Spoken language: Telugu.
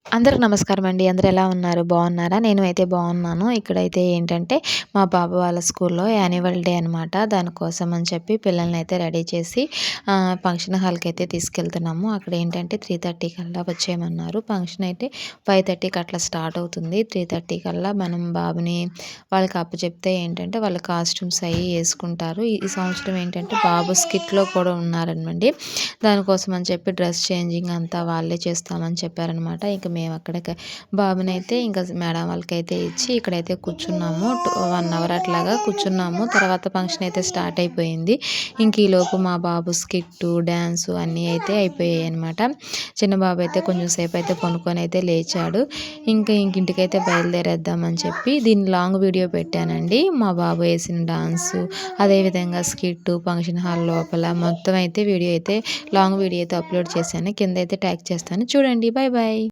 అందరికి నమస్కారం అండి. అందరూ ఎలా ఉన్నారు? బాగున్నారా? నేను అయితే బాగున్నాను. ఇక్కడైతే ఏంటంటే మా బాబు వాళ్ళ స్కూల్‌లో యాన్యువల్ డే అనమాట. దానికోసం అని చెప్పి పిల్లల్ని అయితే రెడీ చేసి ఫంక్షన్ హాల్‌కి అయితే తీసుకెళ్తున్నాము. అక్కడ ఏంటంటే 3:30 కల్లా వచ్చేయమన్నారు. ఫంక్షన్ అయితే 5:30కి అట్లా స్టార్ట్ అవుతుంది. 3:30 కల్లా మనం బాబుని వాళ్ళకి అప్పచెప్తే ఏంటంటే వాళ్ళు కాస్ట్యూమ్స్ అవి వేసుకుంటారు. ఈ సంవత్సరం ఏంటంటే బాబు స్కిట్‌లో కూడా ఉన్నారనమండి. దానికోసం అని చెప్పి డ్రెస్ చేంజింగ్ అంతా వాళ్ళే చేస్తామని చెప్పారనమాట. ఇంక మేము అక్కడ బాబునైతే ఇంకా మేడం వాళ్ళకైతే ఇచ్చి ఇక్కడైతే కూర్చున్నాము. 1 అవర్ అట్లాగా కూర్చున్నాము. తర్వాత ఫంక్షన్ అయితే స్టార్ట్ అయిపోయింది. ఇంక ఈలోపు మా బాబు స్కిట్టు, డ్యాన్సు అన్నీ అయితే అయిపోయాయి అనమాట. చిన్న బాబు అయితే కొంచెం సేపు అయితే పనుకొని అయితే లేచాడు. ఇంటికైతే బయలుదేరేద్దామని చెప్పి దీన్ని లాంగ్ వీడియో పెట్టానండి. మా బాబు వేసిన డాన్సు, అదేవిధంగా స్కిట్టు, ఫంక్షన్ హాల్ లోపల మొత్తం అయితే వీడియో అయితే లాంగ్ వీడియో అయితే అప్లోడ్ చేశాను. కింద అయితే ట్యాగ్ చేస్తాను చూడండి. Bye bye.